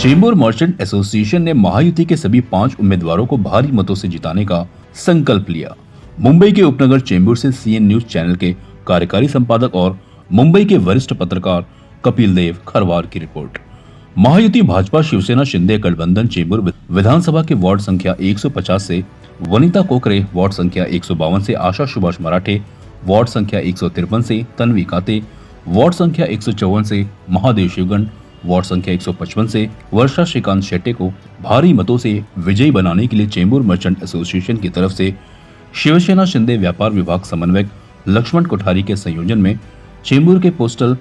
Chembur merchant association ने महायुति के सभी 5 उम्मीदवारों को भारी मतों से जिताने का संकल्प लिया। मुंबई के उपनगर चेंबूर से सीएन न्यूज चैनल के कार्यकारी संपादक और मुंबई के वरिष्ठ पत्रकार कपिल देव खरवार की रिपोर्ट। महायुति भाजपा शिवसेना शिंदे गठबंधन चेंबूर विधानसभा के वार्ड संख्या 150 से वनिता कोकरे, वार्ड संख्या 152 से आशा सुभाष मराठे, वार्ड संख्या 153 से तन्वी काते, वार्ड संख्या 154 से महादेव शिवगन, वार्ड संख्या 155 से वर्षा श्रीकांत शेट्टे को भारी मतों से विजयी बनाने के लिए चेंबूर मर्चेंट एसोसिएशन की तरफ से शिवसेना शिंदे व्यापार विभाग समन्वयक लक्ष्मण कोठारी के संयोजन में चेंबूर के postal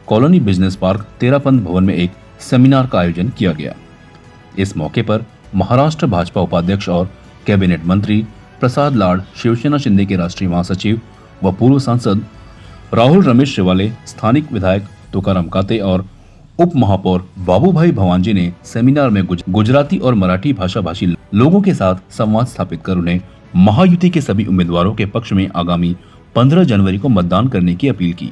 colony business park Terapanth भवन में एक सेमिनार का आयोजन किया गया। इस मौके पर महाराष्ट्र भाजपा उपाध्यक्ष और कैबिनेट मंत्री प्रसाद लाड, शिवसेना शिंदे के राष्ट्रीय महासचिव व पूर्व सांसद राहुल रमेश शिवाले, स्थानिक विधायक तुकाराम काते और उप महापौर बाबूभाई भवानजी ने सेमिनार में गुजराती और मराठी भाषा भाषी लोगों के साथ संवाद स्थापित कर उन्हें महायुति के सभी उम्मीदवारों के पक्ष में आगामी 15 जनवरी को मतदान करने की अपील की।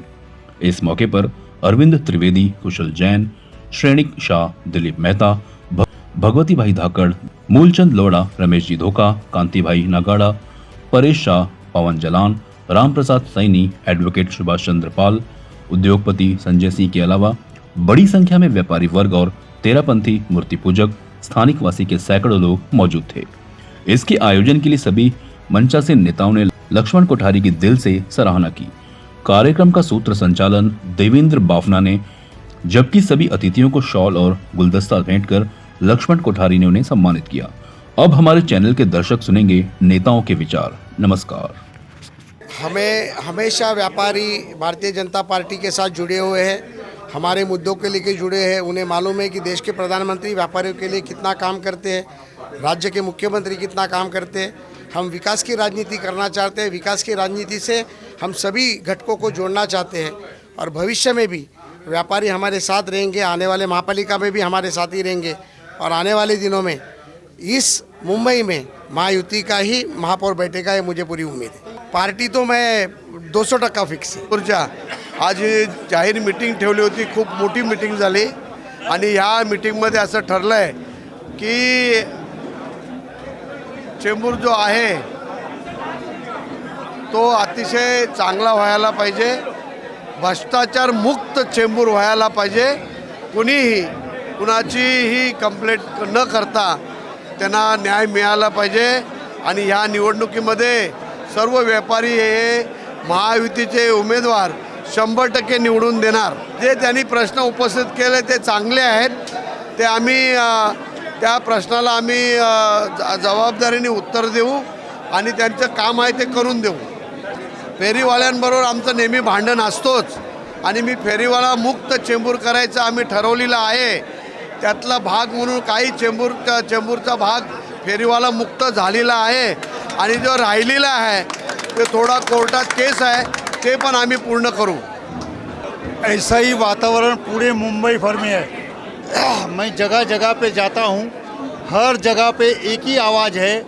इस मौके पर अरविंद त्रिवेदी, कुशल जैन, श्रेणिक शाह, दिलीप मेहता, भगवती भाई धाकड़, मूलचंद लोड़ा, रमेश जी धोखा, कांति भाई नगाड़ा, परेश शाह, पवन जलान, राम प्रसाद सैनी, एडवोकेट सुभाष चंद्र पाल, उद्योगपति संजय सिंह के अलावा बड़ी संख्या में व्यापारी वर्ग और तेरापंथी मूर्ति पूजक स्थानिक वासी के सैकड़ों लोग मौजूद थे। इसके आयोजन के लिए सभी मंचासीन नेताओं ने लक्ष्मण कोठारी की दिल से सराहना की। कार्यक्रम का सूत्र संचालन देवेंद्र बाफना ने, जबकि सभी अतिथियों को शॉल और गुलदस्ता भेंट कर लक्ष्मण कोठारी ने उन्हें सम्मानित किया। अब हमारे चैनल के दर्शक सुनेंगे नेताओं के विचार। नमस्कार। हमें हमेशा व्यापारी भारतीय जनता पार्टी के साथ जुड़े हुए हैं, हमारे मुद्दों के लिए जुड़े हैं। उन्हें मालूम है कि देश के प्रधानमंत्री व्यापारियों के लिए कितना काम करते हैं, राज्य के मुख्यमंत्री कितना काम करते हैं। हम विकास की राजनीति करना चाहते हैं। विकास की राजनीति से हम सभी घटकों को जोड़ना चाहते हैं और भविष्य में भी व्यापारी हमारे साथ रहेंगे। आने वाले महापालिका में भी हमारे साथ ही रहेंगे और आने वाले दिनों में इस मुंबई में महायुति का ही महापौर बैठेगा, ये मुझे पूरी उम्मीद है। पार्टी तो मैं 200% फिक्स आहे। ऊर्जा आज जाहीर मीटिंग ठेवली होती, खूप मोठी मीटिंग झाली आणि ह्या मीटिंगमध्ये असं ठरलं आहे की चेंबूर जो आहे तो अतिशय चांगला व्हायला पाहिजे, भ्रष्टाचार मुक्त चेंबूर व्हायला पाहिजे। कुणीही कुणाचीही कंप्लेंट न करता त्यांना न्याय मिळाला पाहिजे आणि ह्या निवडणुकीमध्ये सर्व व्यापारी हे महायुतीचे उमेदवार 100% निवडून देणार। जे त्यांनी प्रश्न उपस्थित केले ते चांगले आहेत, ते आम्ही त्या प्रश्नाला आम्ही जबाबदारीने उत्तर देऊ आणि त्यांचं काम आहे ते करून देऊ। फेरीवाल्यांबरोबर आमचं नेहमी भांडण असतोच आणि मी फेरीवाला मुक्त चेंबूर करायचं आम्ही ठरवलेलं आहे। त्यातला भाग म्हणून काही चेंबूरचा भाग फेरीवाला मुक्त झालेला आहे आणि जो राहिलेला आहे ते थोड़ा कोर्टात केस है, ते पण आम्ही पूर्ण करूँ। ऐसा ही वातावरण पूरे मुंबई भर में है। मैं जगह जगह पे जाता हूँ, हर जगह पे एक ही आवाज़ है।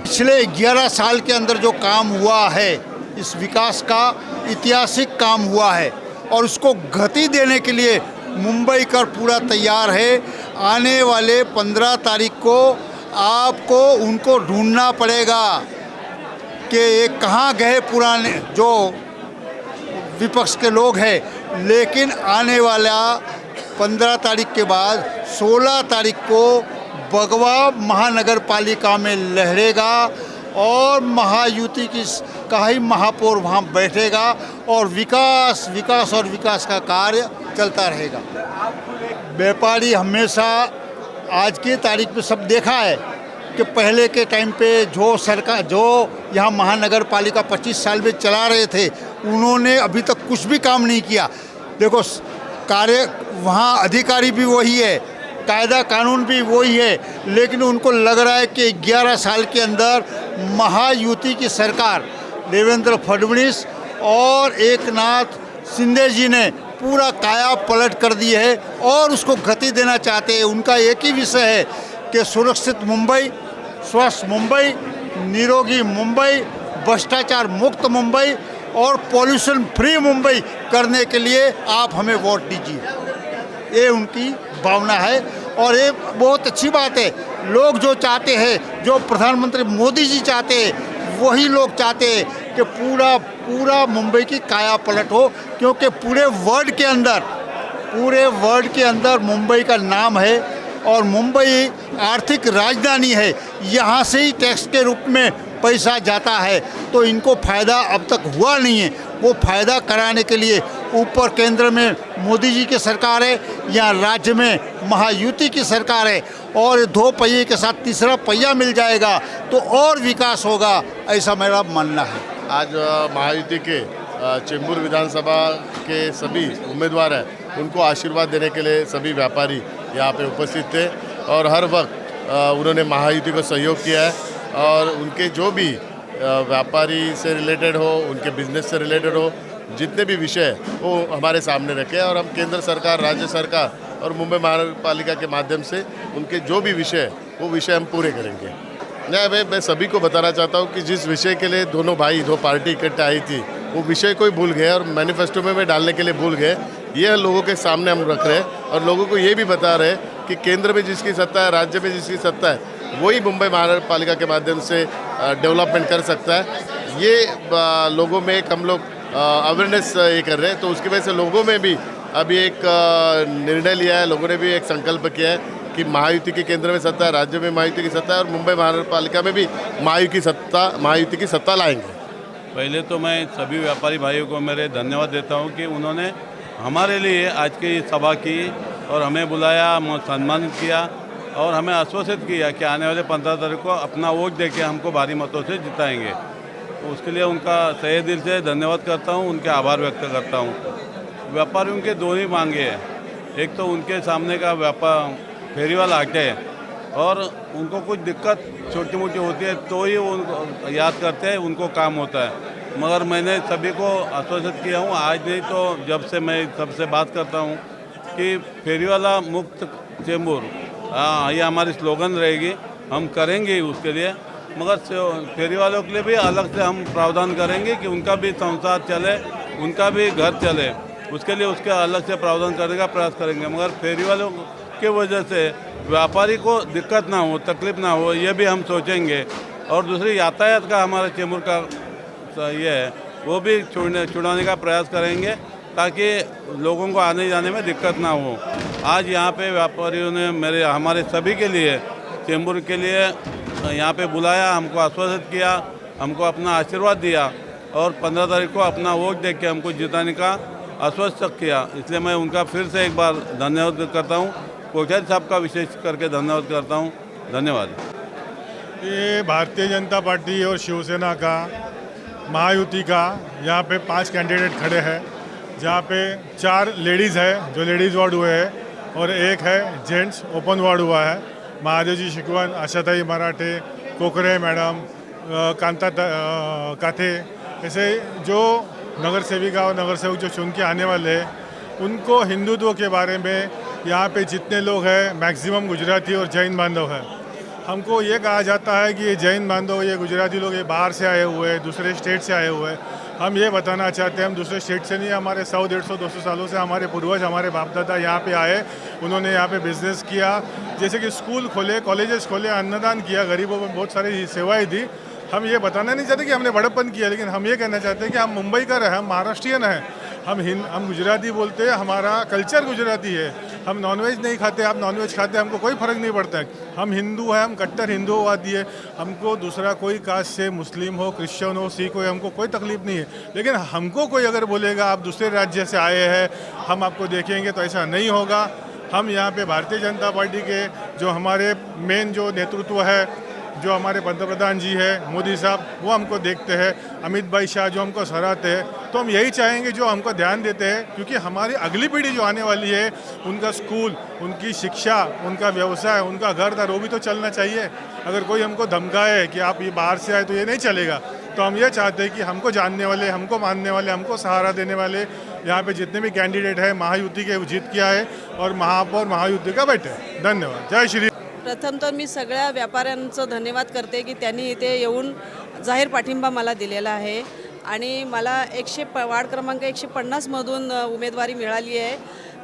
पिछले 11 साल के अंदर जो काम हुआ है, इस विकास का ऐतिहासिक काम हुआ है और उसको गति देने के लिए मुंबई कर पूरा तैयार है। आने वाले 15 तारीख को आपको उनको ढूंढना पड़ेगा कि ये कहाँ गए पुराने जो विपक्ष के लोग हैं। लेकिन आने वाला 15 तारीख के बाद 16 तारीख को बगवा महानगर पालिका में लहरेगा और महायुति की का ही महापौर वहाँ बैठेगा और विकास विकास और विकास का कार्य चलता रहेगा। व्यापारी हमेशा आज की तारीख में सब देखा है कि पहले के टाइम पे जो सरकार जो यहाँ महानगर पालिका 25 साल में चला रहे थे, उन्होंने अभी तक कुछ भी काम नहीं किया। देखो कार्य वहाँ अधिकारी भी वही है, कायदा कानून भी वही है, लेकिन उनको लग रहा है कि 11 साल के अंदर महायुति की सरकार देवेंद्र फडणवीस और एकनाथ शिंदे जी ने पूरा काया पलट कर दी है और उसको गति देना चाहते हैं। उनका एक ही विषय है कि सुरक्षित मुंबई, स्वस्थ मुंबई, निरोगी मुंबई, भ्रष्टाचार मुक्त मुंबई और पॉल्यूशन फ्री मुंबई करने के लिए आप हमें वोट दीजिए। ये उनकी भावना है और ये बहुत अच्छी बात है। लोग जो चाहते हैं, जो प्रधानमंत्री मोदी जी चाहते हैं, वही लोग चाहते हैं कि पूरा मुंबई की काया पलट हो, क्योंकि पूरे वर्ल्ड के अंदर मुंबई का नाम है और मुंबई आर्थिक राजधानी है। यहाँ से ही टैक्स के रूप में पैसा जाता है, तो इनको फ़ायदा अब तक हुआ नहीं है। वो फ़ायदा कराने के लिए ऊपर केंद्र में मोदी जी की सरकार है, यहाँ राज्य में महायुति की सरकार है, और 2 पहिए के साथ तीसरा पहिया मिल जाएगा तो और विकास होगा, ऐसा मेरा मानना है। आज महायुति के चेंबूर विधानसभा के सभी उम्मीदवार हैं, उनको आशीर्वाद देने के लिए सभी व्यापारी यहाँ पे उपस्थित थे और हर वक्त उन्होंने महायुति को सहयोग किया है। और उनके जो भी व्यापारी से रिलेटेड हो, उनके बिजनेस से रिलेटेड हो, जितने भी विषय वो हमारे सामने रखे और हम केंद्र सरकार, राज्य सरकार और मुंबई महानगरपालिका के माध्यम से उनके जो भी विषय वो विषय हम पूरे करेंगे। मैं सभी को बताना चाहता हूँ कि जिस विषय के लिए दोनों पार्टी इकट्ठे आई थी, वो विषय को ही भूल गए और मैनिफेस्टो में डालने के लिए भूल गए। ये लोगों के सामने हम रख रहे हैं और लोगों को ये भी बता रहे हैं कि केंद्र में जिसकी सत्ता है, राज्य में जिसकी सत्ता है, वही मुंबई महानगरपालिका के माध्यम से डेवलपमेंट कर सकता है। ये लोगों में एक हम लोग अवेयरनेस ये कर रहे हैं, तो उसकी वजह से लोगों में भी अभी एक निर्णय लिया है, लोगों ने भी एक संकल्प किया है कि महायुति के केंद्र में सत्ता है, राज्य में महायुति की सत्ता है और मुंबई महानगरपालिका में भी महायुति की सत्ता लाएंगे। पहले तो मैं सभी व्यापारी भाइयों को मेरे धन्यवाद देता हूं कि उन्होंने हमारे लिए आज की सभा की और हमें बुलाया, सम्मानित किया और हमें आश्वासित किया कि आने वाले 15 तारीख को अपना वोट देके हमको भारी मतों से जिताएंगे। तो उसके लिए उनका तहे दिल से धन्यवाद करता हूं, उनके आभार व्यक्त करता हूं। व्यापारियों के दो ही मांगे हैं, एक तो उनके सामने का व्यापार फेरी वाला हटे और उनको कुछ दिक्कत छोटी मोटी होती है तो ही उनको याद करते हैं, उनको काम होता है। मगर मैंने सभी को आश्वासित किया हूँ, आज नहीं तो जब से मैं सबसे बात करता हूँ कि फेरी वाला मुक्त चेंबूर, ये हमारी स्लोगन रहेगी, हम करेंगे उसके लिए। मगर फेरी वालों के लिए भी अलग से हम प्रावधान करेंगे कि उनका भी संसार चले, उनका भी घर चले, उसके लिए उसके अलग से प्रावधान करने का प्रयास करेंगे। मगर फेरी वालों की वजह से व्यापारी को दिक्कत ना हो, तकलीफ ना हो, ये भी हम सोचेंगे। और दूसरी यातायात का हमारा चेंबूर का ये है, वो भी छुड़ाने का प्रयास करेंगे ताकि लोगों को आने जाने में दिक्कत ना हो। आज यहाँ पे व्यापारियों ने हमारे सभी के लिए, चेंबूर के लिए यहाँ पे बुलाया, हमको आश्वासित किया, हमको अपना आशीर्वाद दिया और 15 तारीख को अपना वोट देख के हमको जिताने का आश्वस्त किया। इसलिए मैं उनका फिर से एक बार धन्यवाद करता हूँ। कोश्यारी साहब का विशेष करके धन्यवाद करता हूँ। धन्यवाद। ये भारतीय जनता पार्टी और शिवसेना का महायुति का यहाँ पे 5 कैंडिडेट खड़े हैं, जहाँ पे 4 लेडीज़ है जो लेडीज़ वार्ड हुए हैं और एक है जेंट्स ओपन वार्ड हुआ है। महादेवजी शिकवन, आशाताई मराठे, कोकरे मैडम, कांता काथे, ऐसे जो नगर सेविका और नगर सेवक जो चुन के आने वाले हैं, उनको हिंदुत्व के बारे में यहाँ पे जितने लोग हैं मैक्सिमम गुजराती और जैन बांधव हैं। हमको ये कहा जाता है कि ये जैन बांधव, ये गुजराती लोग ये बाहर से आए हुए हैं, दूसरे स्टेट से आए हुए हैं। हम ये बताना चाहते हैं, हम दूसरे स्टेट से नहीं, हमारे 100, 150, 200 सालों से हमारे पूर्वज, हमारे बाप दादा यहाँ पे आए, उन्होंने यहाँ पे बिजनेस किया, जैसे कि स्कूल खोले, कॉलेजेस खोले, अन्नदान किया, गरीबों में बहुत सारी सेवाएँ दी। हम ये बताना नहीं चाहते कि हमने बड़प्पन किया, लेकिन हम ये कहना चाहते हैं कि हम मुंबई का रहे, हम महाराष्ट्रियन हैं, हम गुजराती बोलते हैं, हमारा कल्चर गुजराती है। हम नॉनवेज नहीं खाते, आप नॉनवेज खाते, हमको कोई फ़र्क नहीं पड़ता है। हम हिंदू हैं, हम कट्टर हिंदूवादी है, हमको दूसरा कोई कास्ट से, मुस्लिम हो, क्रिश्चियन हो, सिख हो, हमको कोई तकलीफ नहीं है। लेकिन हमको कोई अगर बोलेगा आप दूसरे राज्य से आए हैं, हम आपको देखेंगे, तो ऐसा नहीं होगा। हम यहाँ पे भारतीय जनता पार्टी के जो हमारे मेन जो नेतृत्व है, जो हमारे पंतप्रधान जी है मोदी साहब, वो हमको देखते हैं, अमित भाई शाह जो हमको सराहते हैं, तो हम यही चाहेंगे जो हमको ध्यान देते हैं, क्योंकि हमारी अगली पीढ़ी जो आने वाली है, उनका स्कूल, उनकी शिक्षा, उनका व्यवसाय, उनका घर द्वार, वो भी तो चलना चाहिए। अगर कोई हमको धमकाए कि आप ये बाहर से आए तो ये नहीं चलेगा। तो हम ये चाहते हैं कि हमको जानने वाले, हमको मानने वाले, हमको सहारा देने वाले यहाँ पे जितने भी कैंडिडेट हैं महायुति के जीत किया है और महापौर महायुति का बैठे। धन्यवाद। जय श्री। प्रथम तर मी सगळ्या व्यापाऱ्यांचं धन्यवाद करते की त्यांनी इथे येऊन जाहीर पाठिंबा मला दिलेला आहे आणि मला वार्ड क्रमांक 150 मधून उमेदवारी मिळाली आहे।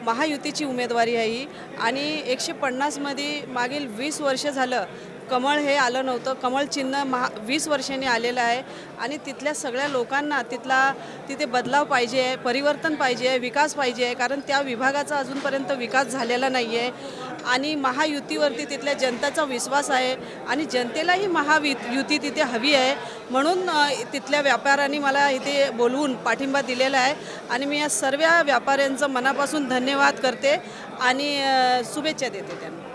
महायुतीची उमेदवारी आहे ही आणि 150मध्ये मागील 20 वर्ष झालं कमळ हे आलं नव्हतं. कमळ चिन्ह 20 वर्षांनी आलेलं आहे आणि तिथल्या सगळ्या लोकांना तिथे बदलाव पाहिजे आहे, परिवर्तन पाहिजे आहे, विकास पाहिजे आहे, कारण त्या विभागाचा अजूनपर्यंत विकास झालेला नाही आहे आणि महायुतीवरती तिथल्या जनतेचा विश्वास आहे आणि जनतेलाही महायुती तिथे हवी आहे. म्हणून तिथल्या व्यापाऱ्यांनी मला इथे बोलवून पाठिंबा दिलेला आहे आणि मी या सर्व व्यापाऱ्यांचं मनापासून धन्यवाद करते आणि शुभेच्छा देते त्यांना.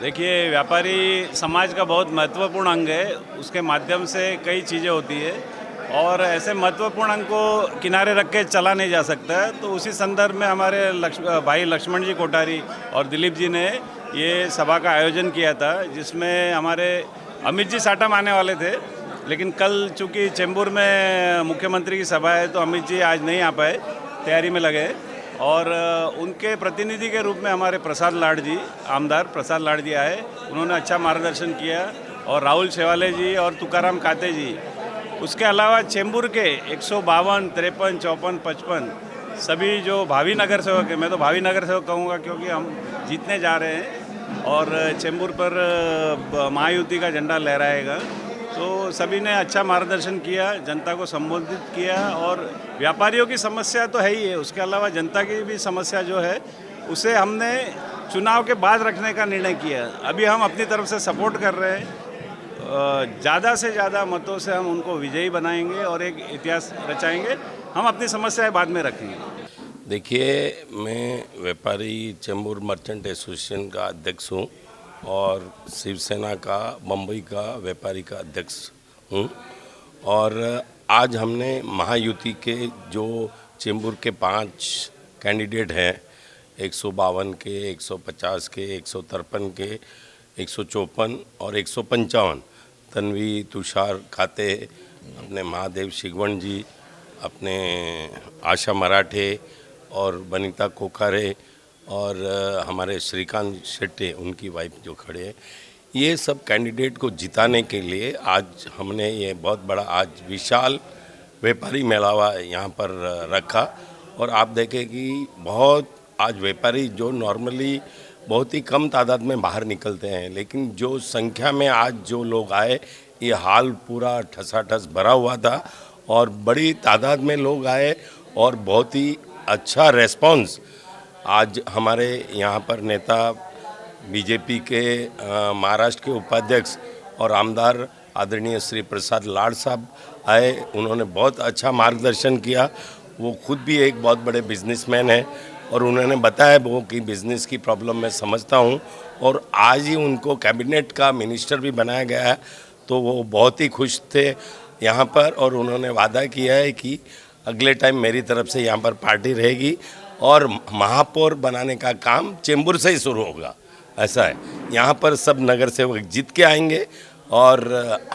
देखिए, व्यापारी समाज का बहुत महत्वपूर्ण अंग है, उसके माध्यम से कई चीज़ें होती है और ऐसे महत्वपूर्ण अंग को किनारे रख के चला नहीं जा सकता है। तो उसी संदर्भ में हमारे भाई लक्ष्मण जी कोठारी और दिलीप जी ने ये सभा का आयोजन किया था, जिसमें हमारे अमित जी साटम आने वाले थे, लेकिन कल चूँकि चेंबूर में मुख्यमंत्री की सभा है तो अमित जी आज नहीं आ पाए, तैयारी में लगे। और उनके प्रतिनिधि के रूप में हमारे प्रसाद लाड जी, आमदार प्रसाद लाड जी आए, उन्होंने अच्छा मार्गदर्शन किया और राहुल शेवाले जी और तुकाराम काते जी, उसके अलावा चेंबूर के 152, 53, 54, 55 सभी जो भावी नगर सेवक है, मैं तो भावी नगर सेवक कहूँगा क्योंकि हम जीतने जा रहे हैं और चेंबूर पर महायुति का झंडा लहराएगा, तो सभी ने अच्छा मार्गदर्शन किया, जनता को संबोधित किया और व्यापारियों की समस्या तो है ही है, उसके अलावा जनता की भी समस्या जो है उसे हमने चुनाव के बाद रखने का निर्णय किया। अभी हम अपनी तरफ से सपोर्ट कर रहे हैं, ज़्यादा से ज़्यादा मतों से हम उनको विजयी बनाएंगे और एक इतिहास रचाएंगे। हम अपनी समस्याएं बाद में रखेंगे। देखिए, मैं व्यापारी चेंबूर मर्चेंट एसोसिएशन का अध्यक्ष हूँ और शिवसेना का बम्बई का व्यापारी का अध्यक्ष हूँ और आज हमने महायुति के जो चेंबूर के 5 कैंडिडेट हैं, 152 के, 150 के, 153 के, 154 और 155, तन्वी तुषार काते, अपने महादेव शिगवण जी, अपने आशा मराठे और बनीता कोकारे और हमारे श्रीकांत शेट्टी, उनकी वाइफ जो खड़े हैं, ये सब कैंडिडेट को जिताने के लिए आज हमने ये बहुत बड़ा आज विशाल व्यापारी मेलावा यहाँ पर रखा। और आप देखें कि बहुत आज व्यापारी जो नॉर्मली बहुत ही कम तादाद में बाहर निकलते हैं, लेकिन जो संख्या में आज जो लोग आए, ये हाल पूरा ठसाठस भरा हुआ था और बड़ी तादाद में लोग आए और बहुत ही अच्छा रेस्पॉन्स आज हमारे यहाँ पर नेता बीजेपी के महाराष्ट्र के उपाध्यक्ष और आमदार आदरणीय श्री प्रसाद लाड साहब आए, उन्होंने बहुत अच्छा मार्गदर्शन किया। वो खुद भी एक बहुत बड़े बिजनेसमैन हैं और उन्होंने बताया वो कि बिज़नेस की प्रॉब्लम मैं समझता हूँ और आज ही उनको कैबिनेट का मिनिस्टर भी बनाया गया है, तो वो बहुत ही खुश थे यहाँ पर और उन्होंने वादा किया है कि अगले टाइम मेरी तरफ से यहाँ पर पार्टी रहेगी और महापौर बनाने का काम चेंबूर से ही शुरू होगा। ऐसा है, यहाँ पर सब नगर सेवक जीत के आएंगे और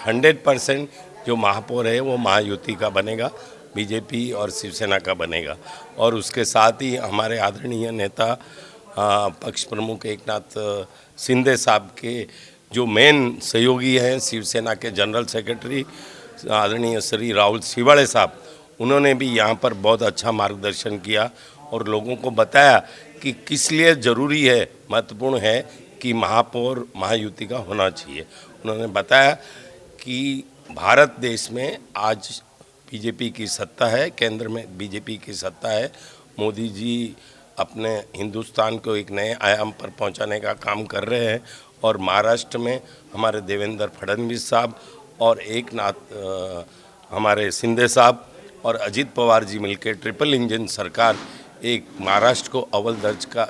100% जो महापौर है वो महायुति का बनेगा, बीजेपी और शिवसेना का बनेगा। और उसके साथ ही हमारे आदरणीय नेता पक्ष प्रमुख एकनाथ शिंदे साहब के जो मेन सहयोगी हैं, शिवसेना के जनरल सेक्रेटरी आदरणीय श्री राहुल शिवाले साहब, उन्होंने भी यहाँ पर बहुत अच्छा मार्गदर्शन किया और लोगों को बताया कि किस लिए ज़रूरी है, महत्वपूर्ण है कि महापौर महायुति का होना चाहिए। उन्होंने बताया कि भारत देश में आज बीजेपी की सत्ता है, केंद्र में बीजेपी की सत्ता है, मोदी जी अपने हिंदुस्तान को एक नए आयाम पर पहुंचाने का काम कर रहे हैं और महाराष्ट्र में हमारे देवेंद्र फडणवीस साहब और एकनाथ हमारे शिंदे साहब और अजित पवार जी मिलकर ट्रिपल इंजन सरकार एक महाराष्ट्र को अव्वल दर्ज का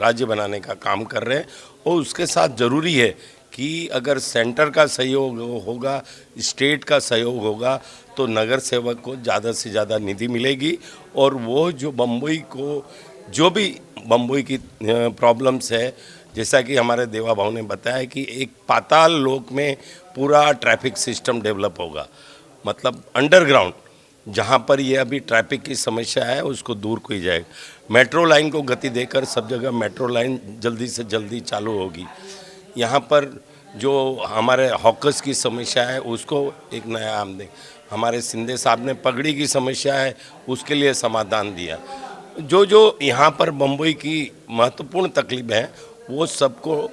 राज्य बनाने का काम कर रहे हैं। और उसके साथ ज़रूरी है कि अगर सेंटर का सहयोग होगा, स्टेट का सहयोग होगा, तो नगर सेवक को ज़्यादा से ज़्यादा निधि मिलेगी और वो जो बम्बई को जो भी बम्बई की प्रॉब्लम्स है, जैसा कि हमारे देवा भाव ने बताया कि एक पाताल लोक में पूरा ट्रैफिक सिस्टम डेवलप होगा, मतलब अंडरग्राउंड जहाँ पर ये अभी ट्रैफिक की समस्या है उसको दूर की जाएगा। मेट्रो लाइन को गति देकर सब जगह मेट्रो लाइन जल्दी से जल्दी चालू होगी। यहाँ पर जो हमारे हॉकर्स की समस्या है उसको एक नया आम दें। हमारे शिंदे साहब ने पगड़ी की समस्या है उसके लिए समाधान दिया। जो यहाँ पर मुंबई की महत्वपूर्ण तकलीफ है वो सबको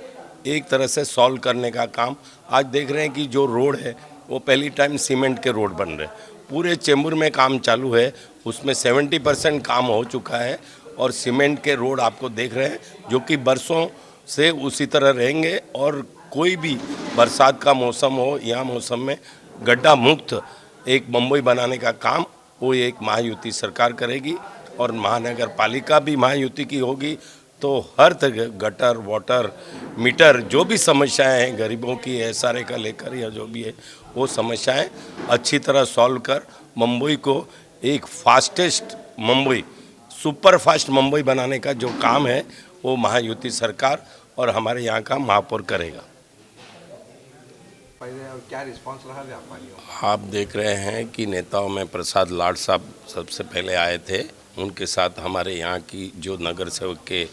एक तरह से सॉल्व करने का काम आज देख रहे हैं कि जो रोड है वो पहली टाइम सीमेंट के रोड बन रहे हैं। पूरे चेंबूर में काम चालू है, उसमें 70% काम हो चुका है और सीमेंट के रोड आपको देख रहे हैं जो कि बरसों से उसी तरह रहेंगे और कोई भी बरसात का मौसम हो या मौसम में गड्ढा मुक्त एक मुंबई बनाने का काम वो एक महायुति सरकार करेगी और महानगर पालिका भी महायुति की होगी। तो हर तरह गटर वाटर मीटर जो भी समस्याएं हैं गरीबों की SRA का लेकर या जो भी है वो समस्याएं अच्छी तरह सॉल्व कर मुंबई को एक fastest Mumbai super fast Mumbai बनाने का जो काम है वो महायुति सरकार और हमारे यहाँ का महापौर करेगा। क्या रिस्पांस रहा व्यापारियों? आप देख रहे हैं कि नेताओं में प्रसाद लाड साहब सबसे पहले आए थे, उनके साथ हमारे यहाँ की जो नगर सेवक के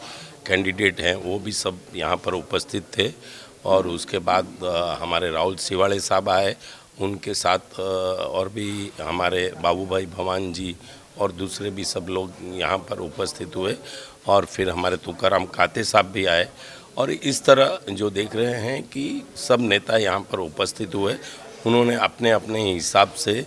कैंडिडेट हैं वो भी सब यहाँ पर उपस्थित थे और उसके बाद हमारे राहुल सिवाड़े साहब आए, उनके साथ और भी हमारे बाबू भाई भवान जी और दूसरे भी सब लोग यहाँ पर उपस्थित हुए और फिर हमारे तुकाराम काते साहब भी आए और इस तरह जो देख रहे हैं कि सब नेता यहाँ पर उपस्थित हुए, उन्होंने अपने अपने हिसाब से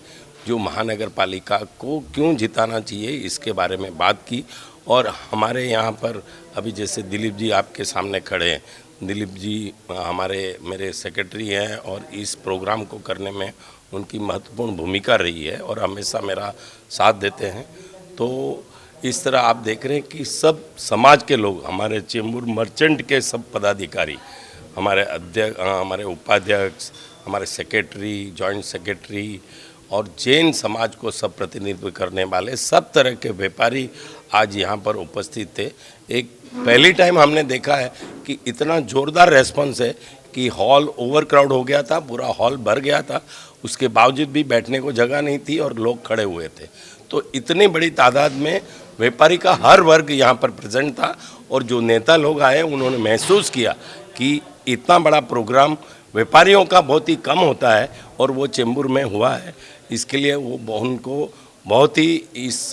जो महानगर पालिका को क्यों जिताना चाहिए इसके बारे में बात की। और हमारे यहाँ पर अभी जैसे दिलीप जी आपके सामने खड़े हैं, दिलीप जी मेरे सेक्रेटरी हैं और इस प्रोग्राम को करने में उनकी महत्वपूर्ण भूमिका रही है और हमेशा मेरा साथ देते हैं। तो इस तरह आप देख रहे हैं कि सब समाज के लोग, हमारे चेंबूर मर्चेंट के सब पदाधिकारी, हमारे अध्यक्ष, हमारे उपाध्यक्ष, हमारे सेक्रेटरी, जॉइंट सेक्रेटरी और जैन समाज को सब प्रतिनिधित्व करने वाले सब तरह के व्यापारी आज यहाँ पर उपस्थित थे। एक पहली टाइम हमने देखा है कि इतना ज़ोरदार रेस्पॉन्स है कि हॉल ओवर क्राउड हो गया था, पूरा हॉल भर गया था, उसके बावजूद भी बैठने को जगह नहीं थी और लोग खड़े हुए थे। तो इतनी बड़ी तादाद में व्यापारी का हर वर्ग यहाँ पर प्रेजेंट था और जो नेता लोग आए उन्होंने महसूस किया कि इतना बड़ा प्रोग्राम व्यापारियों का बहुत ही कम होता है और वो चेंबूर में हुआ है। इसके लिए वो उनको बहुत ही इस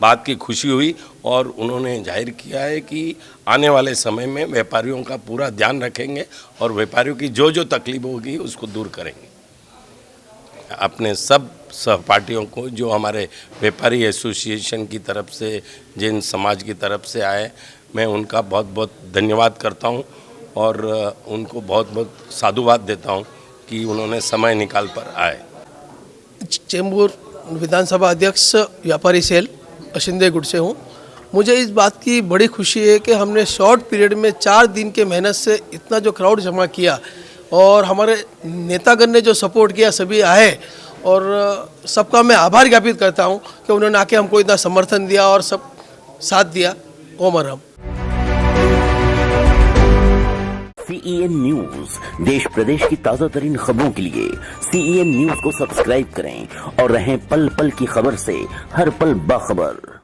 बात की खुशी हुई और उन्होंने जाहिर किया है कि आने वाले समय में व्यापारियों का पूरा ध्यान रखेंगे और व्यापारियों की जो जो तकलीफ होगी उसको दूर करेंगे। अपने सब सहपाठियों को जो हमारे व्यापारी एसोसिएशन की तरफ से, जैन समाज की तरफ से आए, मैं उनका बहुत बहुत धन्यवाद करता हूं और उनको बहुत बहुत साधुवाद देता हूं कि उन्होंने समय निकाल कर आए। चेंबूर विधानसभा अध्यक्ष व्यापारी सेल अशिंदे गुट से हूँ। मुझे इस बात की बड़ी खुशी है कि हमने शॉर्ट पीरियड में 4 दिन के मेहनत से इतना जो क्राउड जमा किया और हमारे नेतागण ने जो सपोर्ट किया, सभी आए और सबका मैं आभार ज्ञापित करता हूँ कि उन्होंने आके हमको इतना समर्थन दिया और सब साथ दिया। ओम अरहम। CEN न्यूज देश प्रदेश की ताजा तरीन खबरों के लिए CEN न्यूज को सब्सक्राइब करें और रहें पल पल की खबर से हर पल बाखबर।